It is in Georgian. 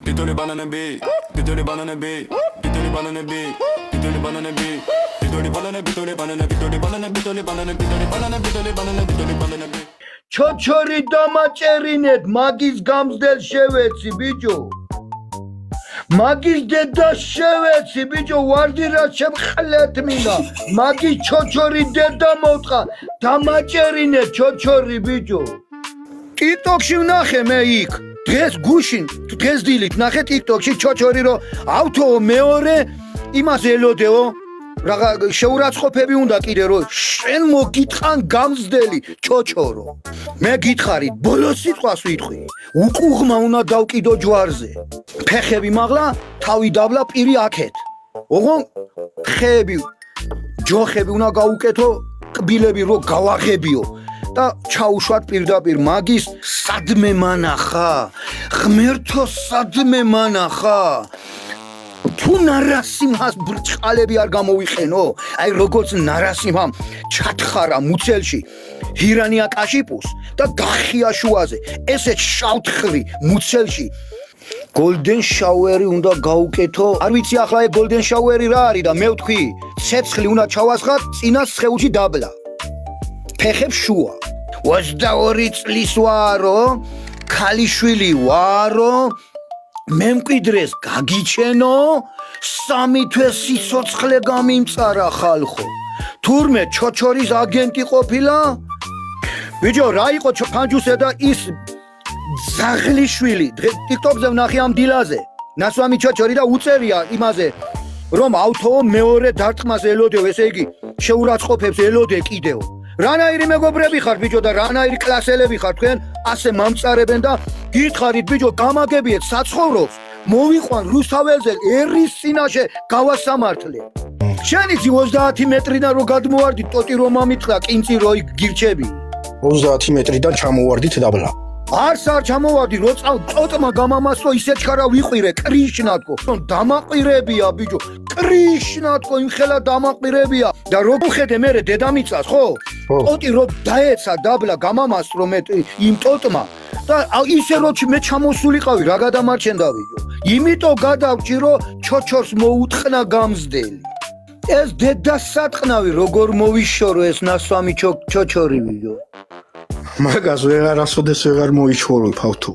Pitoli banana bee, pitoli banana bee, pitoli banana bee, pitoli banana bee, pitoli banana, pitoli banana, pitoli banana, pitoli banana, pitoli banana, pitoli banana, pitoli banana bee. ჩოჩორი დამაჭერინეთ მაგის გამზდელ შევეცი ბიჭო მაგის დედა შევეცი ბიჭო ვარდირა შემხლეთ მინდა მაგის ჩოჩორი დედა მოვტყა დამაჭერინეთ ჩოჩორი ბიჭო TikTok-ში ვნახე მე იქ დღეს გუშინ დღეს დილით ვნახე TikTok-ში ჩოჩორი რო ავთო მეორე იმას ელოდეო რაღა შეურაცხყოფები უნდა კიდე რომ შენ მოგიტყან გამზდელი ჩოჩორო მე გითხარით ბოლოს სიტყვას ვიტყვი უკუღმა უნდა დავკიდო ჯვარზე ფეხები მაღლა თავი დაბლა პირი აქეთ ოღონ ხეები ჯოხები უნდა გაუკეთო კბილები რო გავაღებიო და ჩაუშვათ პირდაპირ მაგის სადმე მანახა ღმერთო სადმე მანახა თუ ნარასიმას ბრჭყალები არ გამოვიყენო აი როგორც ნარასიმამ ჩათხარა მუცელში ჰირანია კაშიპუს და გახია შუაზე ესეც შავთხრი მუცელში golden shower-ი უნდა გაუკეთო არ ვიცი ახლა ეგ golden shower-ი რა არის და მე ვთქვი ცეცხლი უნდა ჩავასხათ წინას სხეულში დაბლა ფეხებს შუა 22 წლის ვარო ქალიშვილი ვარო მე მკვიდრეს გაგიჩენო 3 თვე სიცოცხლე გამიმწარა ხალხო თურმე ჩოჩორის აგენტი ყოფილა ბიჭო რა იყო ფანჯუსე და ის ზაღლიშვილი დღეს TikTok-ზე ვნახე ამ დილაზე ნასვამი ჩოჩორი და უწერია იმაზე რომ ავთო მეორე დარტყმას ელოდეო ესე იგი შეურაცხყოფებს ელოდე კიდეო რანაირი მეგობრები ხართ ბიჭო და რანაირი კლასელები ხართ თქვენ ასე მამწარებენ და გითხარით ბიჭო გამაგებიეთ საცხოვრობს მოვიყვან რუსთაველზე ერის წინაშე გავასამართლე შენ იცი 30 მეტრიდან რო გადმოვარდი ტოტი რომ ამიტყდა კინწი რო გირჩები 30 მეტრიდან ჩამოვარდით დაბლა არც არ ჩამოვარდი რო ტოტმა გამამასო ისე ჩქარა ვიყვირე კრიშნატკო დამაყირებია ბიჭო კრიშნატკო იმხელა დამაყირებია და რო ხედე მე დედამიწას ხო ტოტი რო დაეცა დაბლა გამამასრო მე იმ ტოტმა და ისე რო მე ჩამოსულიყავი რა გადამარჩენდა ვიჯო იმიტომ გადავჭი რომ ჩოჩორს მოუტყნა გამზდელი ეს დედასატყნავი როგორ მოვიშორო ეს ნასვამი ჩოჩორი ვიჯო მაგას ვეღარ ასოდეს ვეღარ მოიჩორო ფავთო